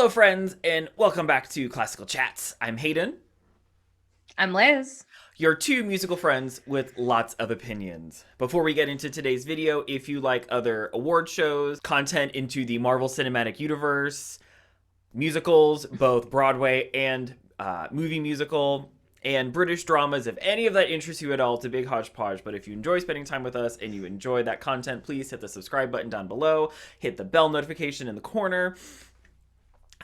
Hello, friends, and welcome back to Classical Chats. I'm Hayden, I'm Liz. your two musical friends with lots of opinions. Before we get into today's video, if you like other award shows, content into the Marvel Cinematic Universe, musicals, both Broadway and movie musical, and British dramas, if any of that interests you at all, it's a big hodgepodge. But if you enjoy spending time with us and you enjoy that content, please hit the subscribe button down below, hit the bell notification in the corner.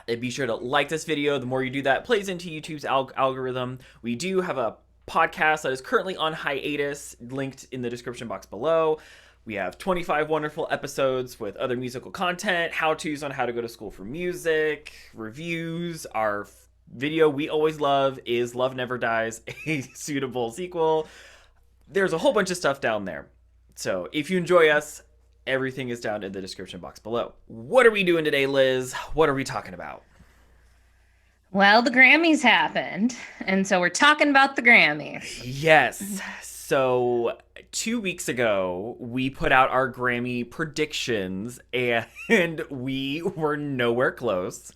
And be sure to like this video. The more you do that, it plays into YouTube's algorithm. We do have a podcast that is currently on hiatus, linked in the description box below. We have 25 wonderful episodes with other musical content, how-tos on how to go to school for music, reviews. Our video we always love is Love Never Dies, a suitable sequel. There's a whole bunch of stuff down there. So if you enjoy us, everything is down in the description box below. What are we doing today, Liz? What are we talking about? Well, the Grammys happened, and so we're talking about the Grammys. Yes. So 2 weeks ago, we put out our Grammy predictions, and we were nowhere close.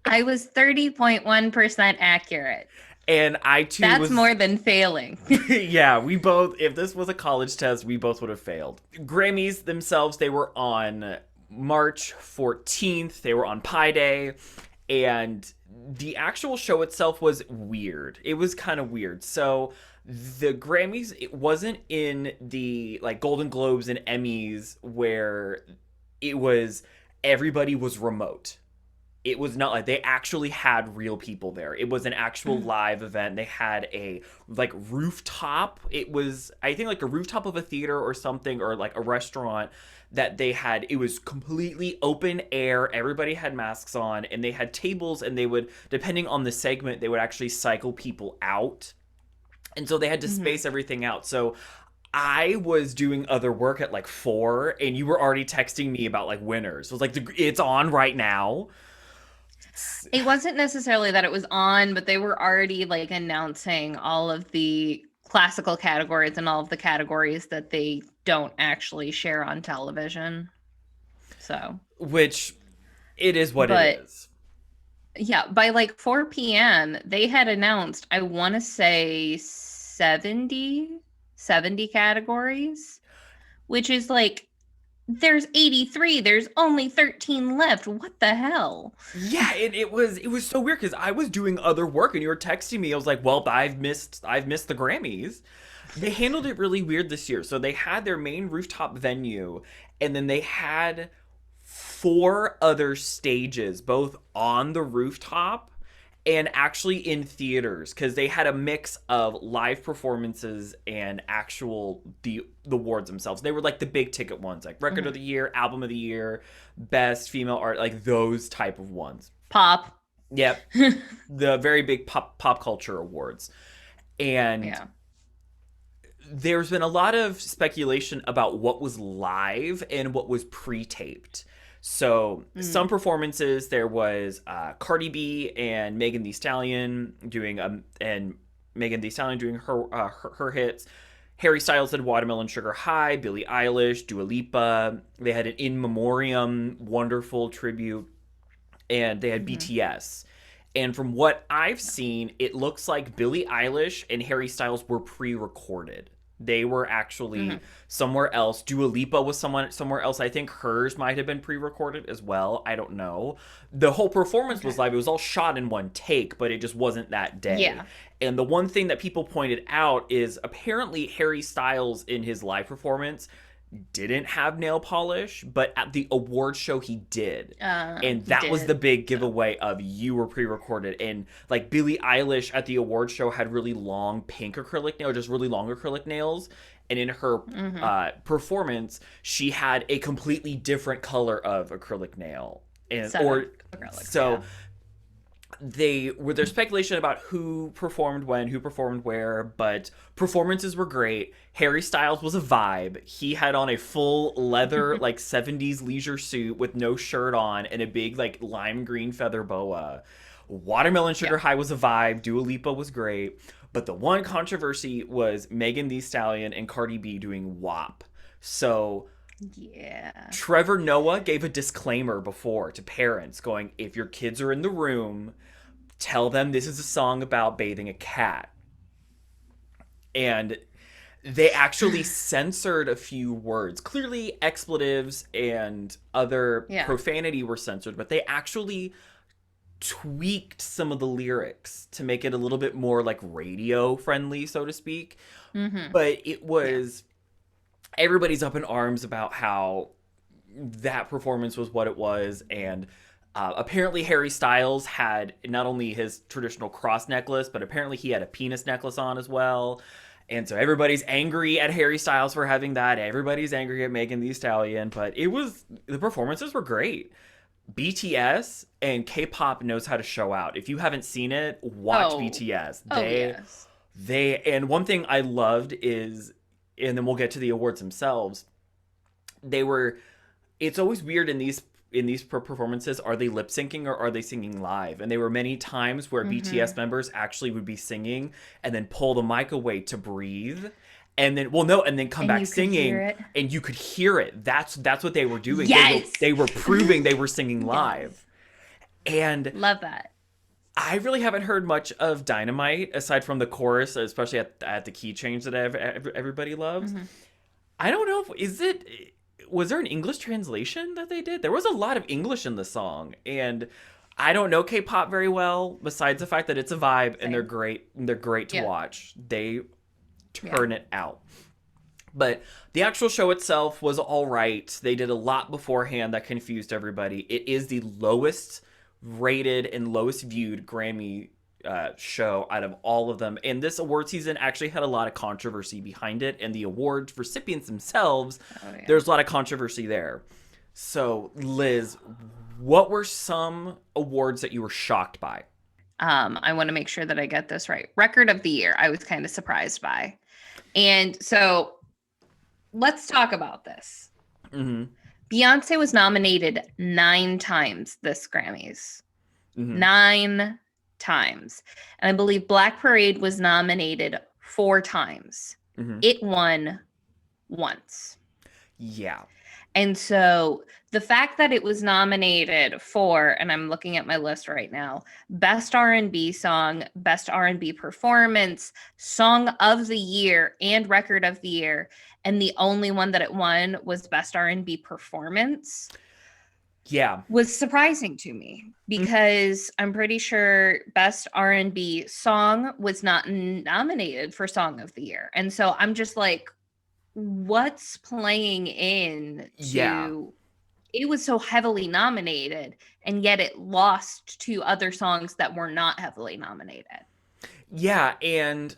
I was 30.1% accurate. And I too That's was more than failing. yeah, we both, if this was a college test, we both would have failed. Grammys themselves, they were on March 14th. They were on Pi Day. And the actual show itself was weird. It was kind of weird. So the Grammys, it wasn't in the like Golden Globes and Emmys where it was everybody was remote. It was not like they actually had real people there. It was an actual live event. They had a like rooftop. It was, I think, like a rooftop of a theater or something, or like a restaurant that they had. It was completely open air. Everybody had masks on, and they had tables, and they would, depending on the segment, they would actually cycle people out. And so they had to space everything out. So I was doing other work at like 4, and you were already texting me about like winners. It was like, it's on right now. It wasn't necessarily that it was on, but they were already like announcing all of the classical categories and all of the categories that they don't actually share on television. So, Which it is what it but is. yeah, by like 4 p.m., they had announced, I want to say 70 categories, which is like, there's 83, there's only 13 left. What the hell? Yeah, it was so weird because I was doing other work and you were texting me. I was like, well, I've missed the Grammys. They handled it really weird this year. So they had their main rooftop venue, and then they had 4 other stages, both on the rooftop and actually in theaters, because they had a mix of live performances and actual the awards themselves. They were like the big ticket ones, like record of the year, album of the year, best female art, like those type of ones. Pop. Yep, the very big pop culture awards. And Yeah. there's been a lot of speculation about what was live and what was pre-taped. So some performances, there was Cardi B and Megan Thee Stallion doing her hits. Harry Styles did Watermelon Sugar High, Billie Eilish, Dua Lipa. They had an in memoriam wonderful tribute, and they had BTS. And from what I've seen, it looks like Billie Eilish and Harry Styles were pre-recorded. They were actually somewhere else. Dua Lipa was somewhere else. I think hers might have been pre-recorded as well. I don't know. The whole performance was live. It was all shot in one take, but it just wasn't that day. Yeah. And the one thing that people pointed out is apparently Harry Styles in his live performance didn't have nail polish, but at the award show he did. And that was the big giveaway of you were pre-recorded. And like Billie Eilish at the award show had really long pink acrylic nails, just really long acrylic nails. And in her performance, she had a completely different color of acrylic nail. And or acrylic, so yeah. there's speculation about who performed when, who performed where, but performances were great. Harry Styles was a vibe. He had on a full leather like 70s leisure suit with no shirt on and a big like lime green feather boa. Watermelon Sugar High was a vibe. Dua Lipa was great. But the one controversy was Megan Thee Stallion and Cardi B doing WAP. So Yeah. Trevor Noah gave a disclaimer before to parents going, if your kids are in the room, tell them this is a song about bathing a cat. And they actually censored a few words. Clearly, expletives and other profanity were censored, but they actually tweaked some of the lyrics to make it a little bit more like radio friendly, so to speak. Mm-hmm. But it was everybody's up in arms about how that performance was what it was. And apparently Harry Styles had not only his traditional cross necklace, but apparently he had a penis necklace on as well. And so everybody's angry at Harry Styles for having that. Everybody's angry at Megan Thee Stallion. But the performances were great. BTS and K-pop knows how to show out. If you haven't seen it, watch BTS. And one thing I loved is, and then we'll get to the awards themselves, it's always weird in these performances, are they lip syncing or are they singing live? And there were many times where BTS members actually would be singing and then pull the mic away to breathe, and then come back singing, and you could hear it. That's what they were doing. Yes! They were proving they were singing live. And love that. I really haven't heard much of Dynamite aside from the chorus, especially at the key change that everybody loves. I don't know was there an English translation that they did? There was a lot of English in the song, and I don't know K-pop very well, besides the fact that it's a vibe. Same. And they're great to watch. They turn it out. But the actual show itself was all right. They did a lot beforehand that confused everybody. It is the lowest rated and lowest viewed Grammy show out of all of them, and this award season actually had a lot of controversy behind it, and the award recipients themselves, there's a lot of controversy there. So Liz, what were some awards that you were shocked by? I want to make sure that I get this right. Record of the year, I was kind of surprised by. And so let's talk about this. Beyonce was nominated 9 times this Grammys. 9 times. And I believe Black Parade was nominated 4 times. It won once. Yeah. And so the fact that it was nominated for, and I'm looking at my list right now, Best R&B Song, Best R&B Performance, Song of the Year, and Record of the Year, and the only one that it won was Best R&B Performance, was surprising to me, because I'm pretty sure Best R&B Song was not nominated for Song of the Year. And so I'm just like, what's playing in to it was so heavily nominated, and yet it lost to other songs that were not heavily nominated. Yeah, and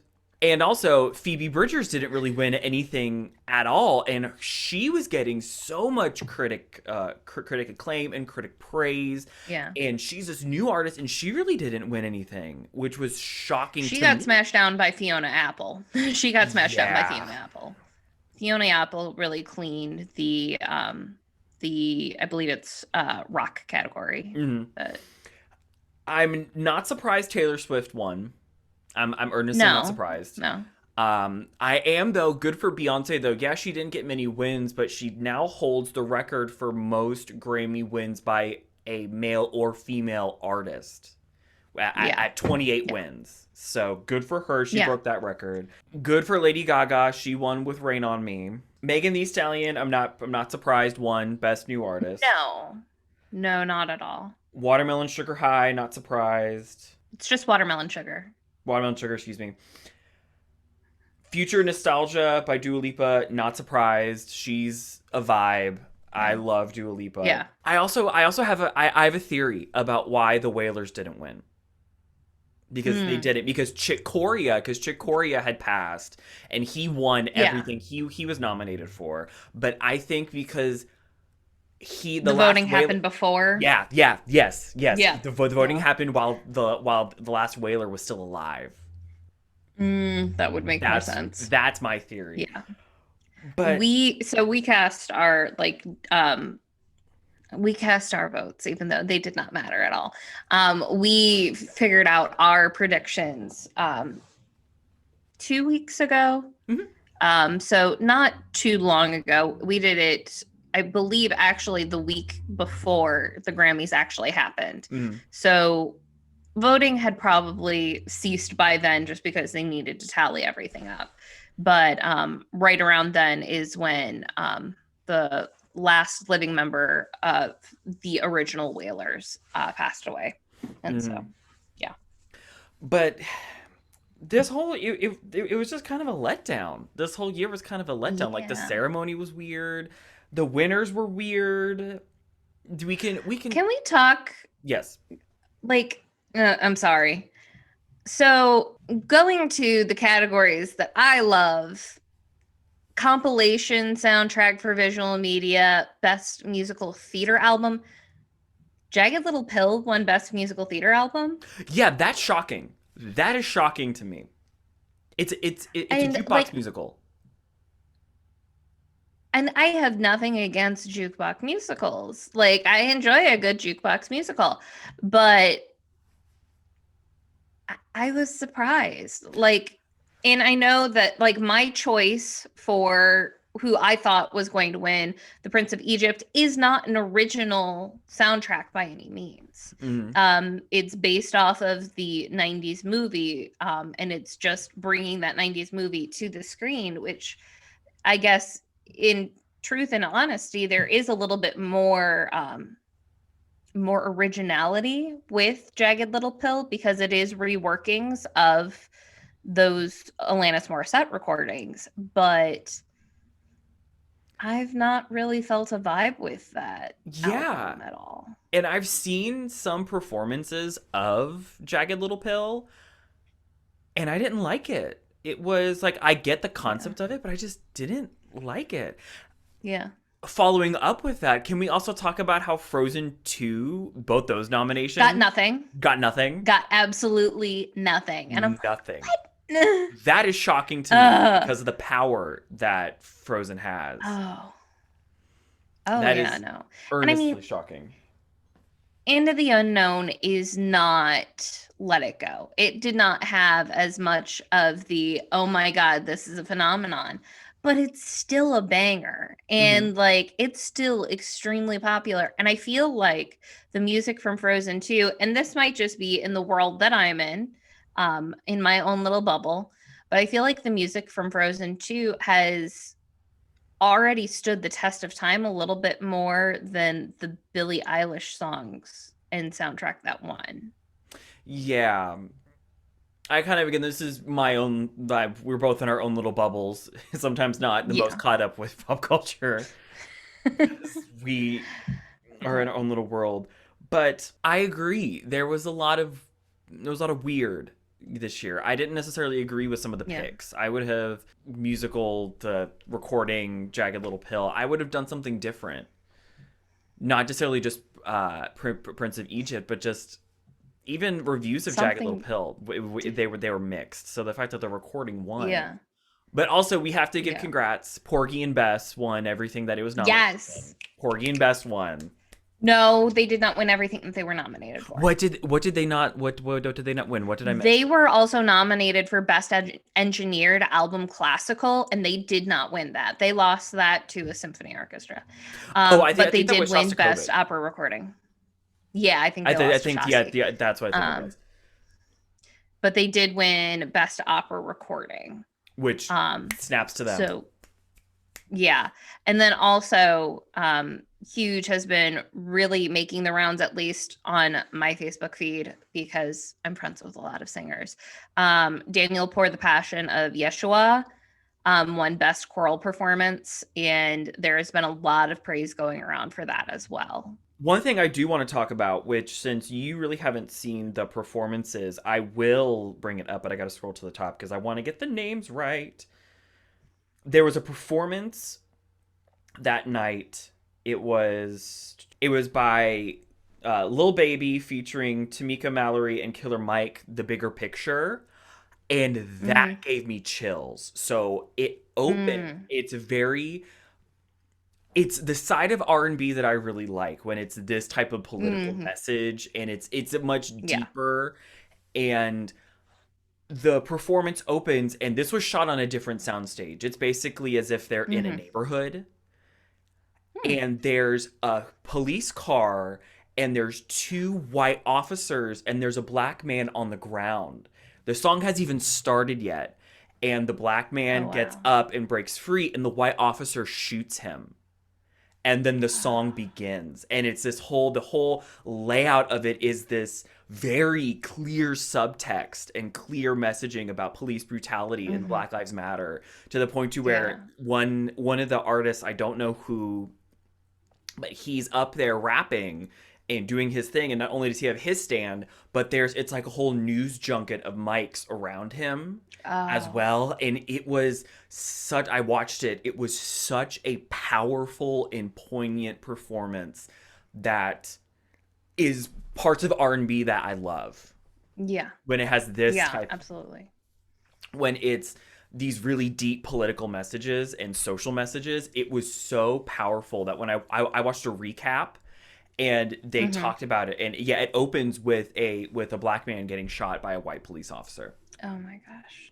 also Phoebe Bridgers didn't really win anything at all, and she was getting so much critic acclaim and critic praise. Yeah. And she's this new artist, and she really didn't win anything, which was shocking to me. She got smashed down by Fiona Apple. She got smashed down by Fiona Apple. Fiona Apple really cleaned the I believe it's rock category. But I'm not surprised Taylor Swift won. I'm earnestly not surprised. No. I am, though. Good for Beyonce, though. Yeah, she didn't get many wins, but she now holds the record for most Grammy wins by a male or female artist at 28 wins. So good for her. She broke that record. Good for Lady Gaga. She won with Rain on Me. Megan Thee Stallion, I'm not surprised, won Best New Artist. No, not at all. Watermelon Sugar High, not surprised. It's just Watermelon Sugar. Watermelon Sugar, excuse me. Future Nostalgia by Dua Lipa, not surprised. She's a vibe. I love Dua Lipa. Yeah. I also have a theory about why the Wailers didn't win. Because they did it because Chick Corea had passed, and he won everything he was nominated for. But I think because the voting happened before. Yes. The voting happened while the last Wailer was still alive. That would make more sense. That's my theory. Yeah. But we cast our we cast our votes, even though they did not matter at all. We figured out our predictions 2 weeks ago. So not too long ago, we did it, I believe, actually the week before the Grammys actually happened. Mhm. So voting had probably ceased by then just because they needed to tally everything up. But right around then is when the last living member of the original Whalers passed away. And so, Mhm. yeah. But this whole it was just kind of a letdown. This whole year was kind of a letdown. Like the Yeah. ceremony was weird. The winners were weird. We can Can we talk yes. like, I'm sorry. So, going to the categories that I love: compilation soundtrack for visual media, best musical theater album. Jagged Little Pill won best musical theater album. Yeah, that's shocking. That is shocking to me. It's a And jukebox like, musical. and I have nothing against jukebox musicals. Like, I enjoy a good jukebox musical, but I was surprised. Like, and I know that like my choice for who I thought was going to win, The Prince of Egypt, is not an original soundtrack by any means. Mhm. It's based off of the 90s movie, and it's just bringing that 90s movie to the screen, which I guess in truth and honesty, there is a little bit more originality with Jagged Little Pill because it is reworkings of those Alanis Morissette recordings, but I've not really felt a vibe with that Yeah. album at all. And I've seen some performances of Jagged Little Pill, and I didn't like it. It was like I get the Yeah. concept of it, but I just didn't like it. Yeah. Following up with that, can we also talk about how Frozen 2, both those Got nominations, nothing. got nothing? Got absolutely nothing. And I'm Nothing. like, That is shocking to me ugh. because of the power that Frozen has. Oh. Oh That yeah, is no. And I mean, earnestly shocking. Into the Unknown is not Let It Go. It did not have as much of the, oh my God, this is a phenomenon, but it's still a banger. Hmm. And like, it's still extremely popular. And I feel like the music from Frozen 2, and this might just be in the world that I'm in my own little bubble, but I feel like the music from Frozen 2 has already stood the test of time a little bit more than the Billie Eilish songs and soundtrack that won. Yeah. I kind of, again, this is my own vibe. We're both in our own little bubbles, sometimes not the most Yeah. caught up with pop culture. We are in our own little world. But I agree. There was a lot of weird this year. I didn't necessarily agree with some of the Yeah. picks. I would have musical the recording Jagged Little Pill. I would have done something different. Not necessarily just Prince of Egypt, but just even reviews of Jagged Little Something. Pill. They were mixed. So the fact that the recording won. Yeah. But also, we have to give Yeah. congrats. Porgy and Bess won everything that it was nominated in. Yes. Porgy and Bess won. No, they did not win everything that they were nominated for. What did they not what did they not win? What did I miss? They were also nominated for Best Engineered Album Classical, and they did not win that. They lost that to a symphony orchestra. Oh, I But they think that did was win Best Shostakovich. Opera Recording. Yeah, I think I they think I lost to think yeah, Shosky. yeah, that's what I think it Um, was. but they did win Best Opera Recording. Which Um, snaps to them. so yeah. And then also, Huge has been really making the rounds, at least on my Facebook feed, because I'm friends with a lot of singers. Daniel Pour the Passion of Yeshua won Best Choral Performance, and there has been a lot of praise going around for that as well. One thing I do want to talk about, which since you really haven't seen the performances, I will bring it up, but I got to scroll to the top because I want to get the names right. There was a performance that night. It was by Lil Baby featuring Tamika Mallory and Killer Mike, The Bigger Picture, and Mm, that gave me chills. So it opened. mm, It's the side of R&B that I really like when it's this type of mm, political mm-hmm. message, and it's much Yeah. deeper, and the performance opens, and this was shot on a different soundstage. It's basically as if they're in a Mm-hmm. neighborhood, Hmm. and there's a police car, and there's two white officers, and there's a black man on the ground. The song hasn't even started yet, and the black Oh man gets wow. up and breaks free, and the white officer shoots him. And then the song Oh. begins, and it's this whole the whole layout of it is this very clear subtext and clear messaging about police brutality and Mm-hmm. Black Lives Matter, to the point to Yeah. where one of the artists, I don't know who, but he's up there rapping and doing his thing, and not only does he have his stand, but it's like a whole news junket of mics around him as Oh. well. And it was such, I watched it, it was such a powerful and poignant performance that is parts of R&B that I love, Yeah. when it has this Yeah. type, Absolutely. when it's these really deep political messages and social messages. It was so powerful that when I watched a recap, and they Mm-hmm. talked about it, and yeah, it opens with a black man getting shot by a white police officer. Oh my gosh.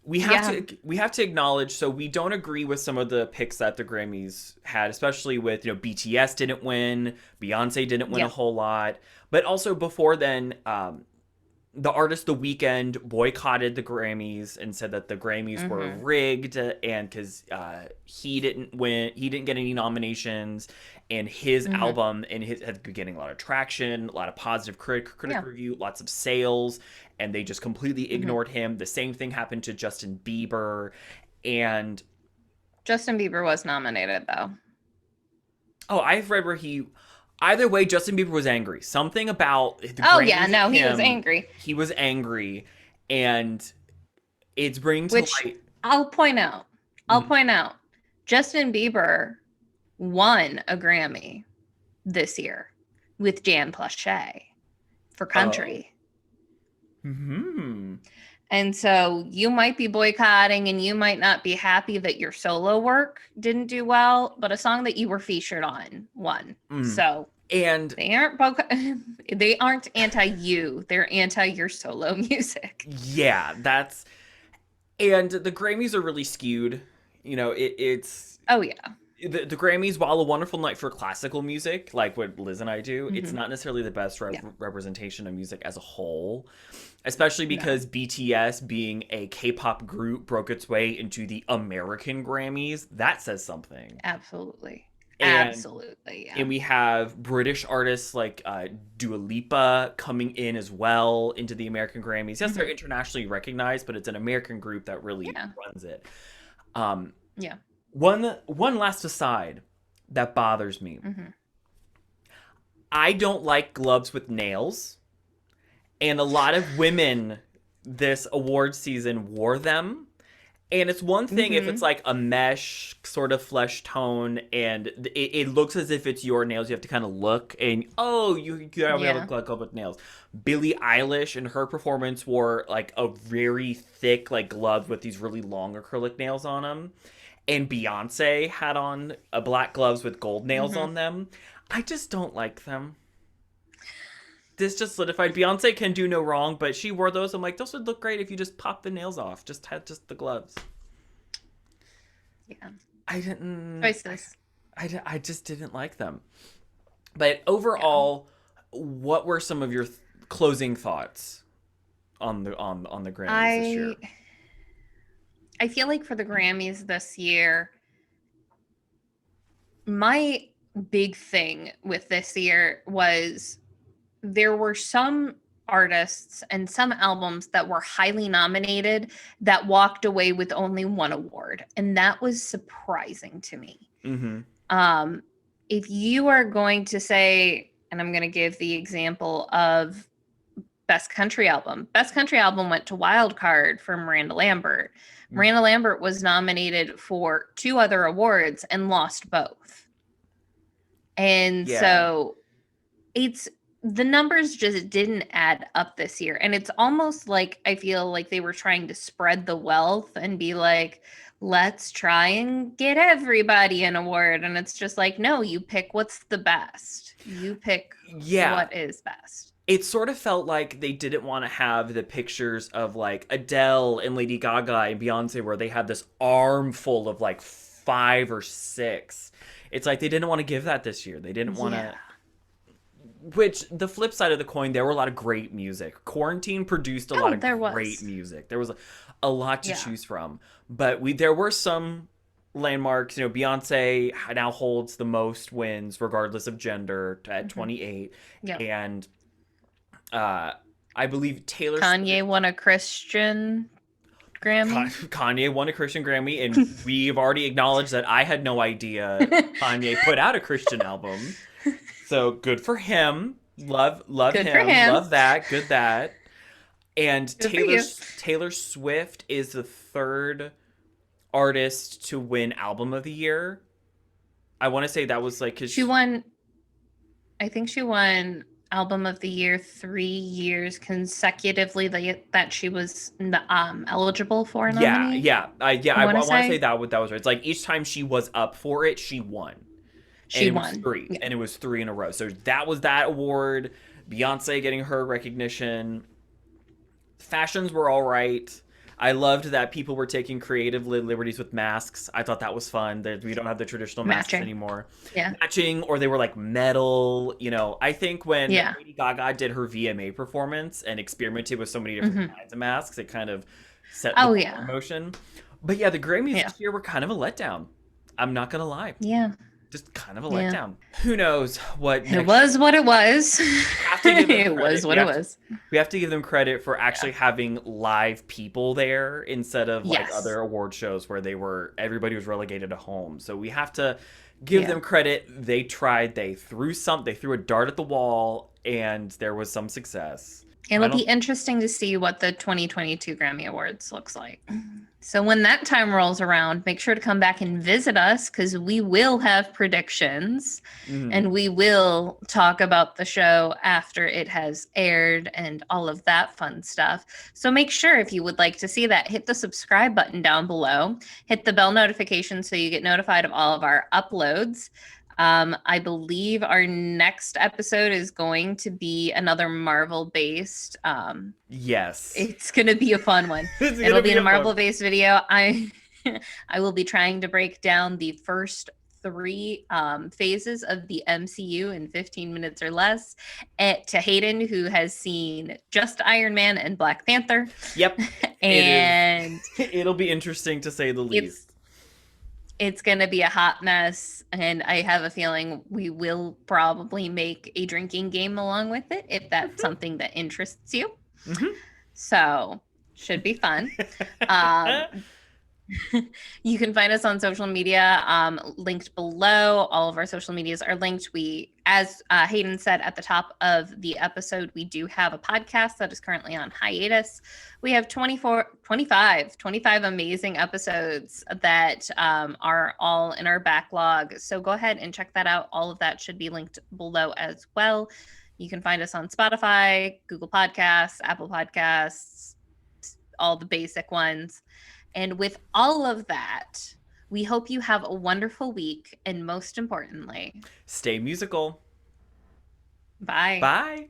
we have Yeah. to we have to acknowledge, so we don't agree with some of the picks that the Grammys had, especially with, BTS didn't win, Beyonce didn't win a Yeah. whole lot, but also before then, the artist The Weeknd boycotted the Grammys and said that the Grammys were Mm-hmm. rigged, and because he didn't win, he didn't get any nominations, and his Mm-hmm. album and his had been getting a lot of traction, a lot of positive critic Yeah. review, lots of sales, and they just completely Mm-hmm. ignored him. The same thing happened to Justin Bieber, and Justin Bieber was nominated though. oh, I've read where he. Either way, Justin Bieber was angry. Something about the Oh yeah, Grammys and no, he was him. angry. He was angry, and it's bringing to Which light. I'll point out. I'll Mhm. point out. Justin Bieber won a Grammy this year with Dan Plauché for Oh. country. Hmm. And so you might be boycotting and you might not be happy that your solo work didn't do well, but a song that you were featured on won. Mm. So And they aren't anti you. They're anti your solo music. yeah, that's and the Grammys are really skewed. It's Oh yeah. the Grammys, while a wonderful night for classical music, like what Liz and I do, it's Hmm. not necessarily the best Yeah. representation of music as a whole, especially No. because BTS, being a K-pop group, broke its way into the American Grammys. That says something. Absolutely. And Absolutely. Yeah. and we have British artists like Dua Lipa coming in as well into the American Grammys. Yes, they're Hmm. internationally recognized, but it's an American group that really Yeah. runs it. Um, Yeah. one last aside that bothers me. Hmm. I don't like gloves with nails, and a lot of women this award season wore them. And it's one thing if it's Hmm. like a mesh sort of flesh tone, and it looks as if it's your nails. You have to kind of look, and oh, you have a Yeah. glove with nails. Billie Eilish in her performance wore like a very thick like glove with these really long acrylic nails on them, and Beyonce had on a black gloves with gold nails Hmm. on them. I just don't like them. This just solidified Beyonce can do no wrong, but she wore those. I'm like, those would look great if you just popped the nails off. Just had just the gloves. Yeah. I didn't. Choices. I just didn't like them. But Yeah. overall, what were some of your closing thoughts on the Grammys this I year? I feel like for the Grammys this year, my big thing with this year was there were some artists and some albums that were highly nominated that walked away with only one award, and that was surprising to me. Mm-hmm. If you are going to say, and I'm going to give the example of Best Country Album. Best Country Album went to Wild Card for Miranda Lambert. Miranda Lambert was nominated for 2 other awards and lost both. And Yeah. so it's the numbers just didn't add up this year. And it's almost like I feel like they were trying to spread the wealth and be like, let's try and get everybody an award. And it's just like, no, you pick what's the best. You pick Yeah. what is best. it sort of felt like they didn't want to have the pictures of like Adele and Lady Gaga and Beyonce where they had this armful of like 5 or 6. It's like they didn't want to give that this year. They didn't want Yeah. to. Which, the flip side of the coin, there were a lot of great music. Quarantine produced a lot Oh, of there great was. music. There was a lot to Yeah. choose from. But there were some landmarks. You know, Beyonce now holds the most wins, regardless of gender, at Hmm. 28. Yeah. And uh, I believe Taylor Kanye Swift. won a Christian Grammy. Kanye won a Christian Grammy, and we've already acknowledged that I had no idea Kanye put out a Christian album. So good for him. Love Good for him. him. Love that. Good that. And Good for you. Taylor Swift is the third artist to win Album of the Year. I want to say that was like because She won, I think she won Album of the Year 3 years consecutively that she was eligible for a yeah, nominee. yeah, I I want to want to say say that that was right. It's like each time she was up for it, she won. And she it was won. three, Yeah. and it was three in a row. So that was that award. Beyonce getting her recognition. Fashions were all right. I loved that people were taking creative liberties with masks. I thought that was fun. That we don't have the traditional masks Matching. anymore. Yeah. Matching, or they were like metal. You know, I think when Yeah. Lady Gaga did her VMA performance and experimented with so many different Hmm. kinds of masks, it kind of set the Oh ball yeah. in motion. But yeah, the Grammys Yeah. this year were kind of a letdown. I'm not gonna lie. Yeah. Just kind of a Yeah. letdown. Who knows what It next was what it was. have to give them It credit. was what it was. We have to give them credit for actually having live people there instead of like Yes. other award shows where everybody was relegated to home. So we have to give Yeah. them credit. They tried. They threw a dart at the wall, and there was some success. It'll be interesting to see what the 2022 Grammy Awards looks like. So when that time rolls around, make sure to come back and visit us because we will have predictions and we will talk about the show after it has aired and all of that fun stuff. So make sure if you would like to see that, hit the subscribe button down below, hit the bell notification so you get notified of all of our uploads. I believe our next episode is going to be another Marvel based. Yes. It's going to be a fun one. It'll be a Marvel based video. I will be trying to break down the first 3 phases of the MCU in 15 minutes or less to Hayden, who has seen just Iron Man and Black Panther. Yep. And it'll be interesting to say the least. It's going to be a hot mess, and I have a feeling we will probably make a drinking game along with it if that's something that interests you. So, should be fun. You can find us on social media, linked below. All of our social medias are linked. As Hayden said at the top of the episode, we do have a podcast that is currently on hiatus. We have 25 amazing episodes that are all in our backlog. So go ahead and check that out. All of that should be linked below as well. You can find us on Spotify, Google Podcasts, Apple Podcasts, all the basic ones. And with all of that, we hope you have a wonderful week. And most importantly, stay musical. bye. Bye.